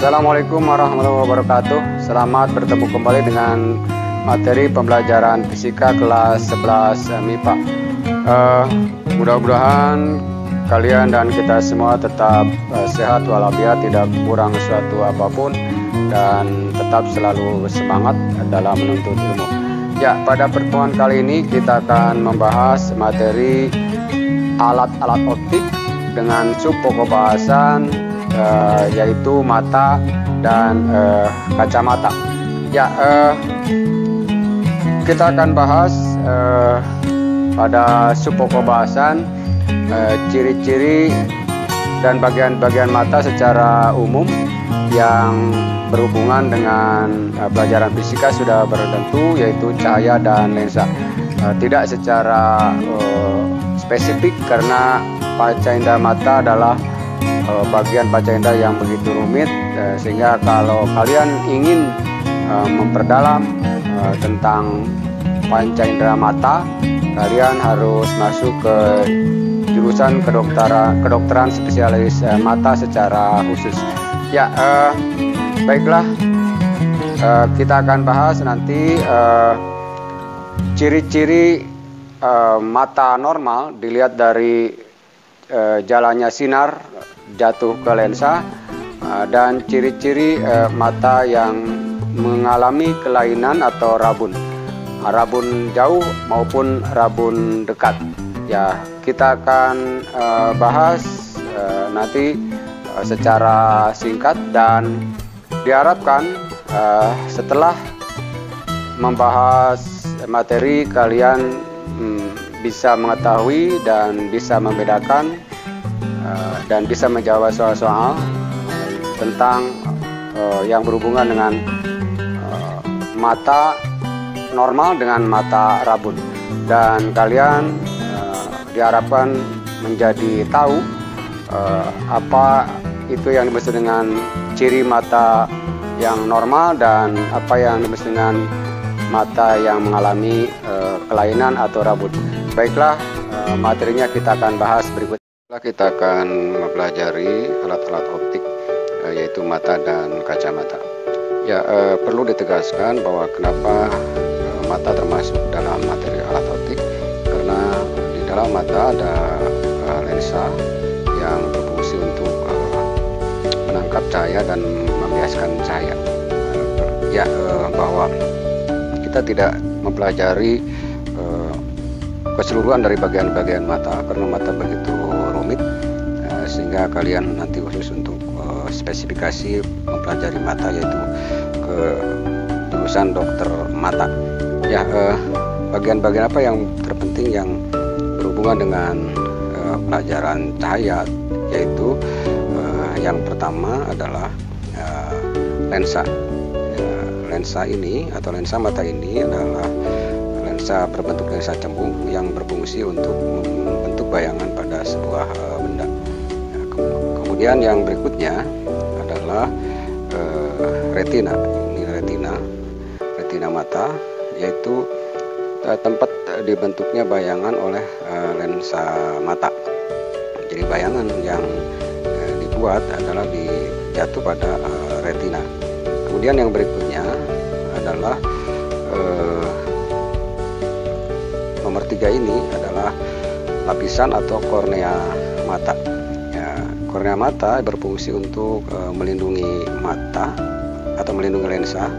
Assalamualaikum warahmatullahi wabarakatuh. Selamat bertemu kembali dengan materi pembelajaran fisika kelas 11 MIPA. Mudah-mudahan kalian dan kita semua tetap sehat walafiat, tidak kurang suatu apapun, dan tetap selalu semangat dalam menuntut ilmu. Ya, pada pertemuan kali ini kita akan membahas materi alat-alat optik dengan subpokok bahasan yaitu mata dan kacamata. Ya, kita akan bahas pada subpokok bahasan ciri-ciri dan bagian-bagian mata secara umum yang berhubungan dengan pelajaran fisika sudah tentu, yaitu cahaya dan lensa. Tidak secara spesifik karena panca indera mata adalah bagian panca indera yang begitu rumit, sehingga kalau kalian ingin memperdalam tentang panca indera mata, kalian harus masuk ke jurusan kedokteran spesialis mata secara khusus. Ya, baiklah, kita akan bahas nanti ciri-ciri mata normal dilihat dari jalannya sinar jatuh ke lensa, dan ciri-ciri mata yang mengalami kelainan atau rabun jauh maupun rabun dekat. Ya, kita akan bahas nanti secara singkat, dan diharapkan setelah membahas materi kalian bisa mengetahui dan bisa membedakan dan bisa menjawab soal-soal tentang yang berhubungan dengan mata normal dengan mata rabun, dan kalian diharapkan menjadi tahu apa itu yang dimaksud dengan ciri mata yang normal dan apa yang dimaksud dengan mata yang mengalami kelainan atau rabun. Baiklah, materinya kita akan bahas berikut. Kita akan mempelajari alat-alat optik yaitu mata dan kacamata. Ya, perlu ditegaskan bahwa kenapa mata termasuk dalam materi alat optik, karena di dalam mata ada lensa yang berfungsi untuk menangkap cahaya dan membiaskan cahaya. Ya, bahwa kita tidak mempelajari keseluruhan dari bagian-bagian mata karena mata begitu rumit, sehingga kalian nanti khusus untuk spesifikasi mempelajari mata, yaitu ke jurusan dokter mata. Ya, bagian-bagian apa yang terpenting yang berhubungan dengan pelajaran cahaya, yaitu yang pertama adalah lensa. Lensa ini atau lensa mata ini adalah lensa berbentuk lensa cembung yang berfungsi untuk membentuk bayangan pada sebuah benda. Kemudian yang berikutnya adalah retina. Ini retina mata, yaitu tempat dibentuknya bayangan oleh lensa mata. Jadi bayangan yang dibuat adalah jatuh pada retina. Kemudian yang berikutnya adalah nomor 3 ini adalah lapisan atau kornea mata. Ya, kornea mata berfungsi untuk melindungi mata atau melindungi lensa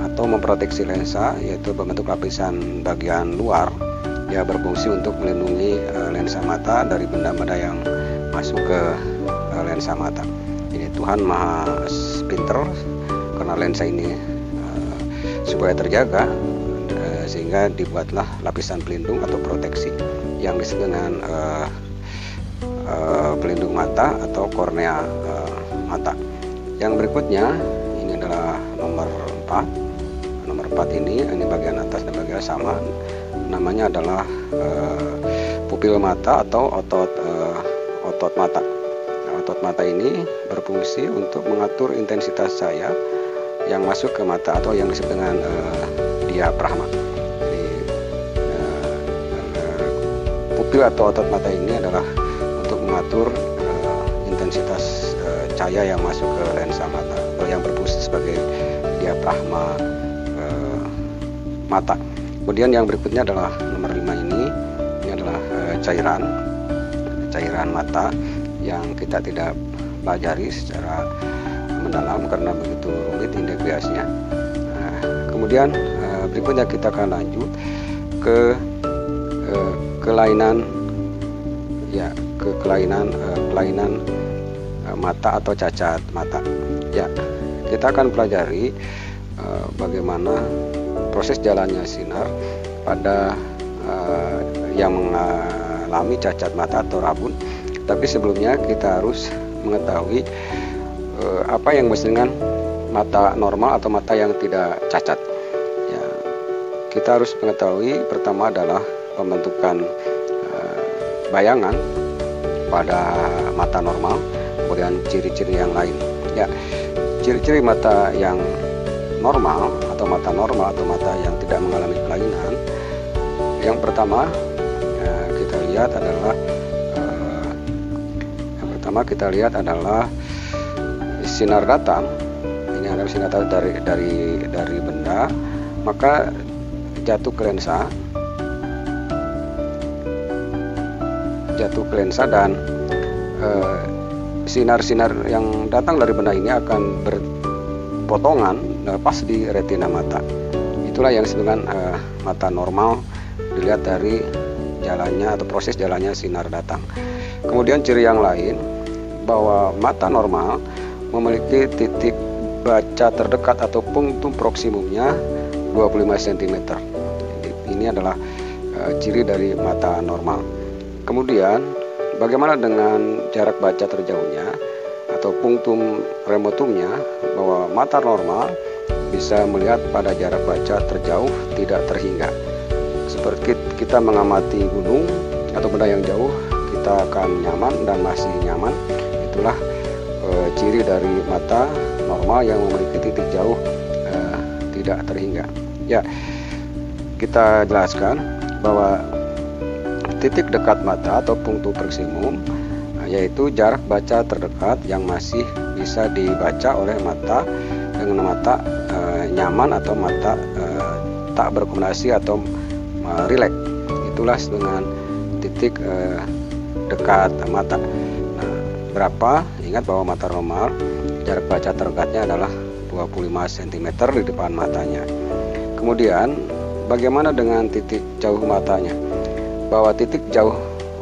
atau memproteksi lensa, yaitu berbentuk lapisan bagian luar. Dia berfungsi untuk melindungi lensa mata dari benda-benda yang masuk ke lensa mata. Ini Tuhan maha pinter, karena lensa ini supaya terjaga, sehingga dibuatlah lapisan pelindung atau proteksi yang disebut dengan pelindung mata atau kornea mata. Yang berikutnya ini adalah nomor 4. Nomor 4 ini bagian atas dan bagian sama, namanya adalah pupil mata atau otot mata. Nah, otot mata ini berfungsi untuk mengatur intensitas cahaya yang masuk ke mata atau yang disebut dengan diafragma. Jadi, pupil atau otot mata ini adalah untuk mengatur intensitas cahaya yang masuk ke lensa mata atau yang berfungsi sebagai diafragma mata. Kemudian yang berikutnya adalah nomor 5 ini adalah cairan mata yang kita tidak pelajari secara mendalam karena begitu rumit integrasinya. Kemudian berikutnya kita akan lanjut ke kelainan mata atau cacat mata. Ya, kita akan pelajari bagaimana proses jalannya sinar pada yang mengalami cacat mata atau rabun. Tapi sebelumnya kita harus mengetahui apa yang disebut dengan mata normal atau mata yang tidak cacat. Ya, kita harus mengetahui pertama adalah pembentukan bayangan pada mata normal, kemudian ciri-ciri yang lain. Ya, ciri-ciri mata yang normal atau mata yang tidak mengalami kelainan. Yang pertama kita lihat adalah sinar datang. Ini adalah sinar datang dari benda, maka jatuh ke lensa dan sinar-sinar yang datang dari benda ini akan berpotongan pas di retina mata. Itulah yang disebut dengan mata normal, dilihat dari jalannya atau proses jalannya sinar datang. Kemudian ciri yang lain bahwa mata normal memiliki titik baca terdekat atau punktum proksimumnya 25 cm. Ini adalah ciri dari mata normal. Kemudian bagaimana dengan jarak baca terjauhnya atau punktum remotumnya, bahwa mata normal bisa melihat pada jarak baca terjauh tidak terhingga. Seperti kita mengamati gunung atau benda yang jauh, kita akan nyaman dan masih nyaman. Itulah ciri dari mata normal yang memiliki titik jauh tidak terhingga. Ya, kita jelaskan bahwa titik dekat mata atau punktum proksimum yaitu jarak baca terdekat yang masih bisa dibaca oleh mata dengan mata nyaman atau mata tak berkomunikasi atau rileks. Itulah dengan titik dekat mata. Berapa? Ingat bahwa mata normal jarak baca terdekatnya adalah 25 cm di depan matanya. Kemudian bagaimana dengan titik jauh matanya? Bahwa titik jauh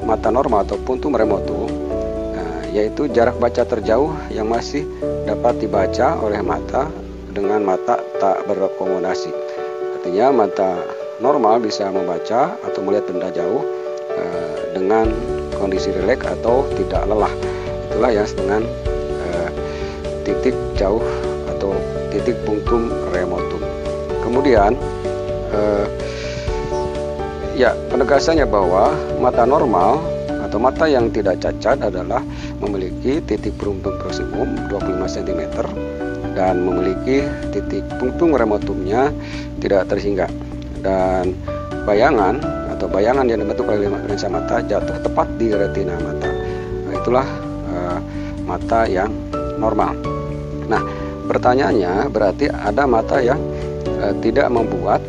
mata normal atau punktum remotum yaitu jarak baca terjauh yang masih dapat dibaca oleh mata dengan mata tak berkomunikasi. Artinya mata normal bisa membaca atau melihat benda jauh dengan kondisi rileks atau tidak lelah. Itulah yang dengan titik jauh atau titik punktum remotum. Kemudian penegasannya bahwa mata normal atau mata yang tidak cacat adalah memiliki titik punktum proksimum 25 cm dan memiliki titik punktum remotumnya tidak terhingga, dan bayangan yang dibentuk oleh lensa mata jatuh tepat di retina mata. Itulah mata yang normal. Nah, pertanyaannya berarti ada mata yang tidak membuat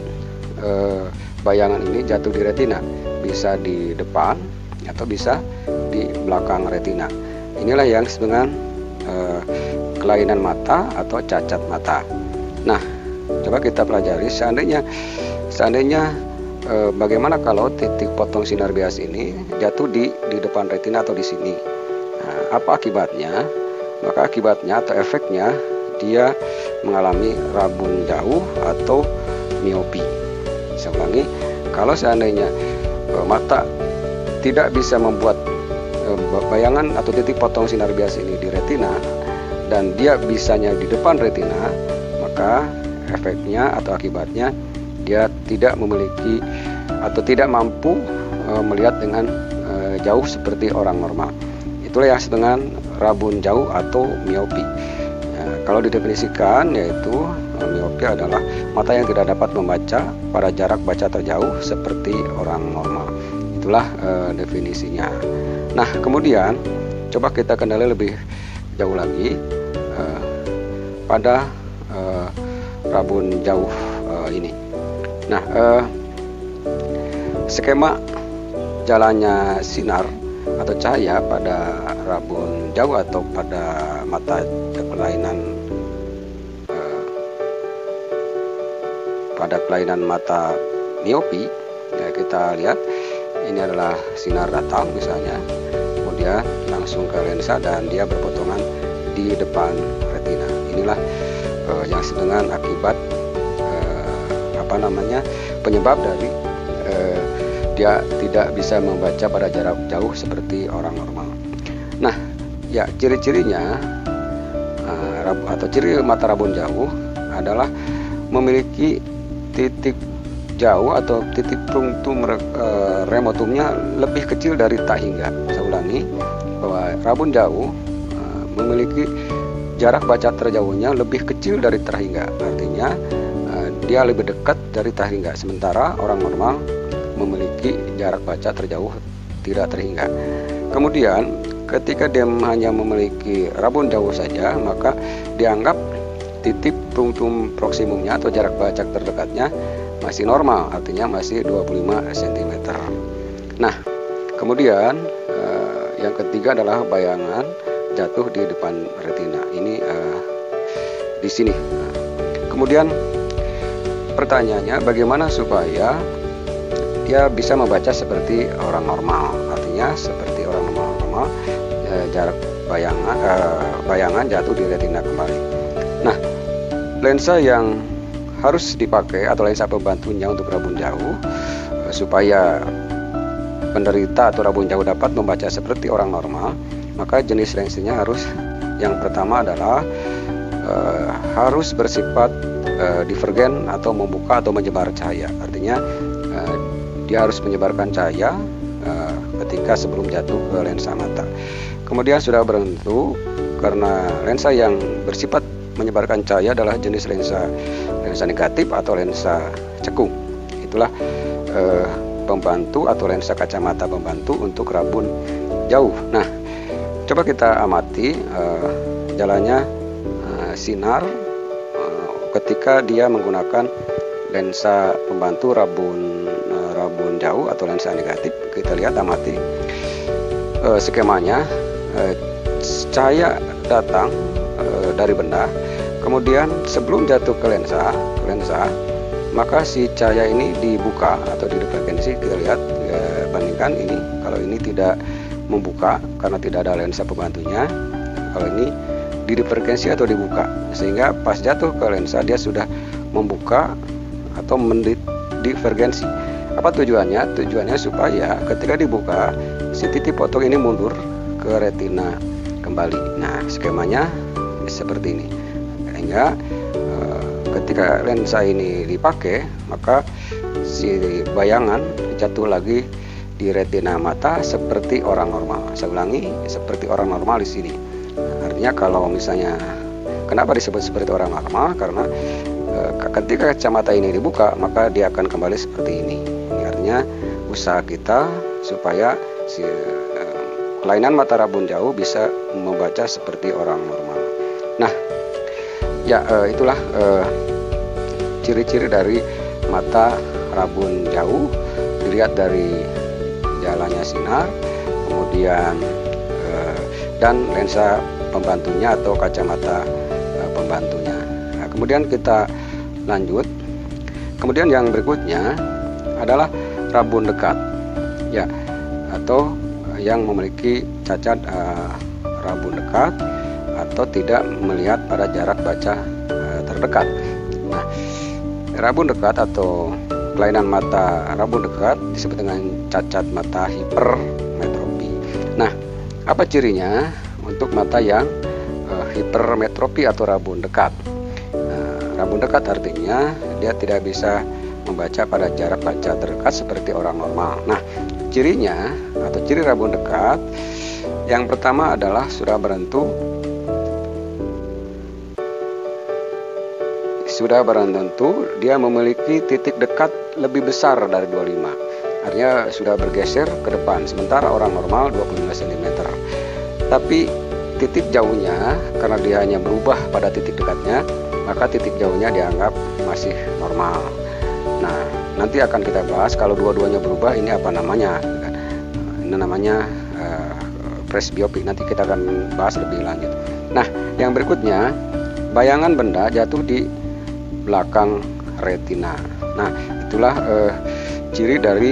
bayangan ini jatuh di retina, bisa di depan atau bisa di belakang retina. Inilah yang disebut dengan kelainan mata atau cacat mata. Nah, coba kita pelajari seandainya bagaimana kalau titik potong sinar bias ini jatuh di depan retina atau di sini. Nah, apa akibatnya? Maka akibatnya atau efeknya dia mengalami rabun jauh atau miopi. Saya ulangi, kalau seandainya mata tidak bisa membuat bayangan atau titik potong sinar bias ini di retina dan dia bisanya di depan retina, maka efeknya atau akibatnya dia tidak memiliki atau tidak mampu melihat dengan jauh seperti orang normal. Itulah yang disebut dengan rabun jauh atau miopi. Kalau didefinisikan, yaitu miopi adalah mata yang tidak dapat membaca pada jarak baca terjauh seperti orang normal. Itulah definisinya. Nah, kemudian coba kita kendali lebih jauh lagi pada rabun jauh ini. Nah, skema jalannya sinar atau cahaya pada rabun jauh atau pada mata kelainan mata miopi, ya, kita lihat ini adalah sinar datang misalnya, kemudian langsung ke lensa dan dia berpotongan di depan retina. Inilah yang dengan akibat penyebab dari dia tidak bisa membaca pada jarak jauh seperti orang normal. Nah, ya, ciri-cirinya atau ciri mata rabun jauh adalah memiliki titik jauh atau titik punktum remotumnya lebih kecil dari tak hingga. Saya ulangi bahwa rabun jauh memiliki jarak baca terjauhnya lebih kecil dari terhingga. Artinya dia lebih dekat dari terhingga, sementara orang normal memiliki jarak baca terjauh tidak terhingga. Kemudian ketika dia hanya memiliki rabun jauh saja, maka dianggap titik punktum proksimumnya atau jarak baca terdekatnya masih normal, artinya masih 25 cm. Nah, kemudian yang ketiga adalah bayangan jatuh di depan retina. Ini di sini. Kemudian pertanyaannya, bagaimana supaya dia bisa membaca seperti orang normal? Artinya seperti orang normal, jarak bayangan jatuh di retina kembali. Nah, lensa yang harus dipakai atau lensa pembantunya untuk rabun jauh supaya penderita atau rabun jauh dapat membaca seperti orang normal, maka jenis lensanya harus, yang pertama adalah harus bersifat divergen atau membuka atau menyebar cahaya. Artinya dia harus menyebarkan cahaya ketika sebelum jatuh ke lensa mata. Kemudian sudah bertentu karena lensa yang bersifat menyebarkan cahaya adalah jenis lensa negatif atau lensa cekung. Itulah pembantu atau lensa kacamata pembantu untuk rabun jauh. Nah, coba kita amati jalannya sinar ketika dia menggunakan lensa pembantu rabun jauh atau lensa negatif. Kita lihat, amati skemanya. Cahaya datang dari benda, kemudian sebelum jatuh ke lensa, maka si cahaya ini dibuka atau didifrekuensi. Kita lihat, bandingkan ini. Kalau ini tidak membuka karena tidak ada lensa pembantunya, kalau ini didifrekuensi atau dibuka, sehingga pas jatuh ke lensa dia sudah membuka atau mendivergensi. Apa tujuannya? Tujuannya supaya ketika dibuka si titik potong ini mundur ke retina kembali. Nah, skemanya seperti ini. Sehingga ketika lensa ini dipakai, maka si bayangan jatuh lagi di retina mata seperti orang normal. Saya ulangi, seperti orang normal di sini. Artinya kalau misalnya, kenapa disebut seperti orang normal? Karena ketika kacamata ini dibuka, maka dia akan kembali seperti ini. Ini artinya usaha kita supaya si kelainan mata rabun jauh bisa membaca seperti orang normal. Nah, ya, itulah ciri-ciri dari mata rabun jauh. Dilihat dari jalannya sinar, kemudian dan lensa pembantunya atau kacamata pembantunya. Nah, kemudian kita lanjut. Kemudian yang berikutnya adalah rabun dekat, ya, atau yang memiliki cacat rabun dekat atau tidak melihat pada jarak baca terdekat. Nah, rabun dekat atau kelainan mata rabun dekat disebut dengan cacat mata hipermetropi. Nah, apa cirinya untuk mata yang hipermetropi atau rabun dekat? Rabun dekat artinya dia tidak bisa membaca pada jarak baca terdekat seperti orang normal. Nah, cirinya atau ciri rabun dekat yang pertama adalah sudah bertentu dia memiliki titik dekat lebih besar dari 25. Artinya sudah bergeser ke depan, sementara orang normal 25 cm. Tapi titik jauhnya, karena dia hanya berubah pada titik dekatnya, maka titik jauhnya dianggap masih normal. Nah, nanti akan kita bahas kalau dua-duanya berubah ini apa namanya. Ini namanya presbiopik. Nanti kita akan bahas lebih lanjut. Nah, yang berikutnya, bayangan benda jatuh di belakang retina. Nah, itulah ciri dari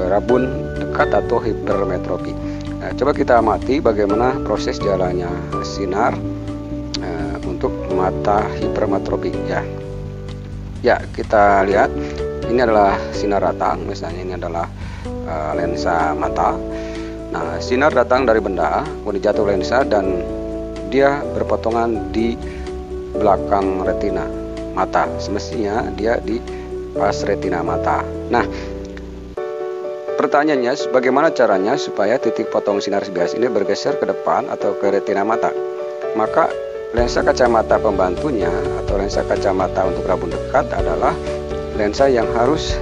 rabun dekat atau hipermetropi. Nah, coba kita amati bagaimana proses jalannya sinar untuk mata hipermetropi. Ya, kita lihat ini adalah sinar datang. Misalnya ini adalah lensa mata. Nah, sinar datang dari benda, kemudian jatuh lensa dan dia berpotongan di belakang retina mata. Semestinya dia di pas retina mata. Nah, pertanyaannya, bagaimana caranya supaya titik potong sinar bias ini bergeser ke depan atau ke retina mata? Maka lensa kacamata pembantunya atau lensa kacamata untuk rabun dekat adalah lensa yang harus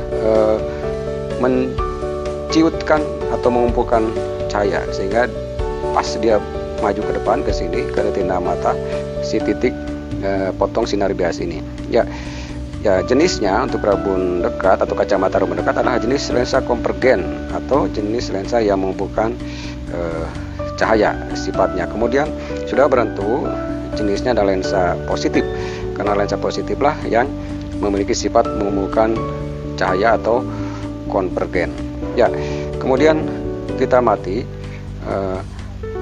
menciutkan atau mengumpulkan cahaya sehingga pas dia maju ke depan ke sini ke retina mata si titik potong sinar bias ini. Ya, jenisnya untuk rabun dekat atau kacamata rabun dekat adalah jenis lensa konvergen atau jenis lensa yang mengumpulkan cahaya sifatnya. Kemudian sudah berentu jenisnya adalah lensa positif, karena lensa positif lah yang memiliki sifat mengumpulkan cahaya atau konvergen. Ya, kemudian kita amati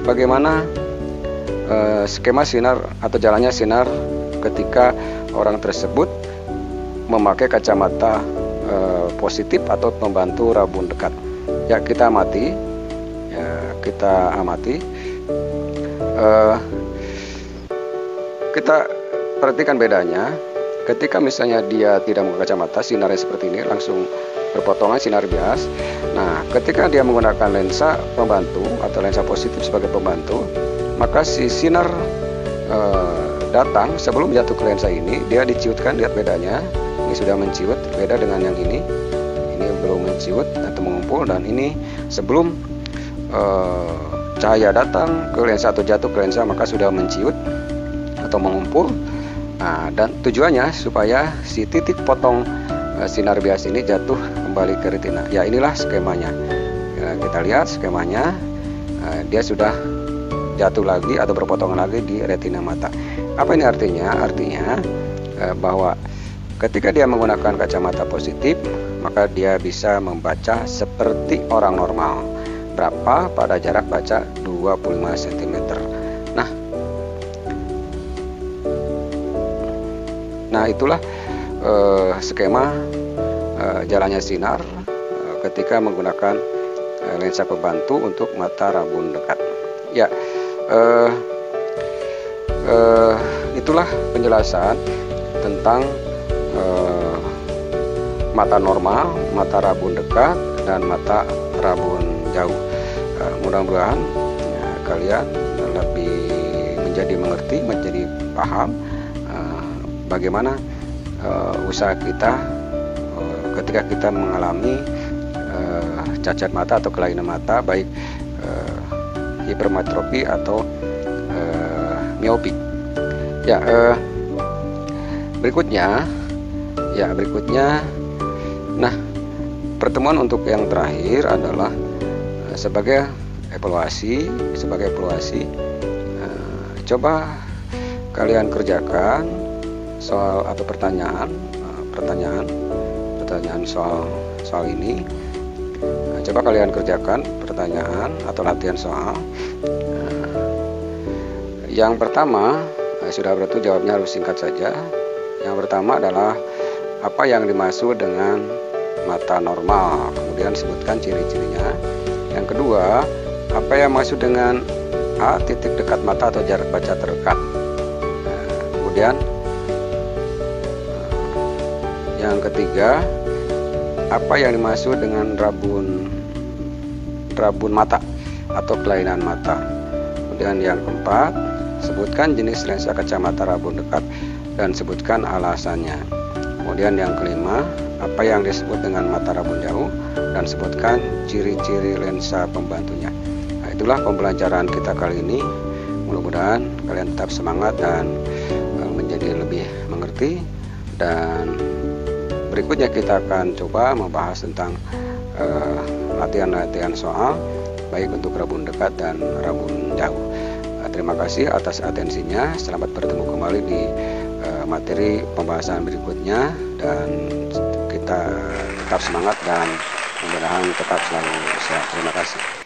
bagaimana skema sinar atau jalannya sinar ketika orang tersebut memakai kacamata positif atau pembantu rabun dekat. Ya, kita amati. Kita perhatikan bedanya. Ketika misalnya dia tidak menggunakan kacamata, sinarnya seperti ini, langsung berpotongan sinar bias. Nah, ketika dia menggunakan lensa pembantu atau lensa positif sebagai pembantu, maka si sinar datang sebelum jatuh ke lensa ini, dia diciutkan. Lihat bedanya. Ini sudah menciut, beda dengan yang ini. Ini belum menciut atau mengumpul, dan ini sebelum cahaya datang ke lensa atau jatuh ke lensa maka sudah menciut atau mengumpul. Nah, dan tujuannya supaya si titik potong sinar bias ini jatuh kembali ke retina. Ya, inilah skemanya. Ya, kita lihat skemanya. Dia sudah jatuh lagi atau berpotongan lagi di retina mata. Apa ini artinya? Artinya bahwa ketika dia menggunakan kacamata positif, maka dia bisa membaca seperti orang normal. Berapa? Pada jarak baca 25 cm. Nah, itulah skema jalannya sinar ketika menggunakan lensa pembantu untuk mata rabun dekat. Ya, itulah penjelasan tentang mata normal, mata rabun dekat, dan mata rabun jauh. Mudah-mudahan kalian lebih menjadi mengerti, menjadi paham bagaimana usaha kita ketika kita mengalami cacat mata atau kelainan mata, baik hipermetropi atau miopi. Ya, berikutnya. Nah, pertemuan untuk yang terakhir adalah sebagai evaluasi. Coba kalian kerjakan soal atau pertanyaan soal ini. Coba kalian kerjakan pertanyaan atau latihan soal. Yang pertama, sudah berarti jawabnya harus singkat saja. Yang pertama adalah apa yang dimaksud dengan mata normal, kemudian sebutkan ciri-cirinya. Yang kedua, apa yang maksud dengan A, titik dekat mata atau jarak baca terdekat. Kemudian yang ketiga, apa yang dimaksud dengan rabun mata atau kelainan mata. Kemudian yang keempat, sebutkan jenis lensa kacamata rabun dekat dan sebutkan alasannya. Kemudian yang kelima, apa yang disebut dengan mata rabun jauh dan sebutkan ciri-ciri lensa pembantunya. Nah, itulah pembelajaran kita kali ini. Mudah-mudahan kalian tetap semangat dan menjadi lebih mengerti. Dan berikutnya kita akan coba membahas tentang latihan-latihan soal baik untuk rabun dekat dan rabun jauh. Terima kasih atas atensinya. Selamat bertemu kembali di materi pembahasan berikutnya, dan kita tetap semangat dan mudah-mudahan tetap selalu sehat. Terima kasih.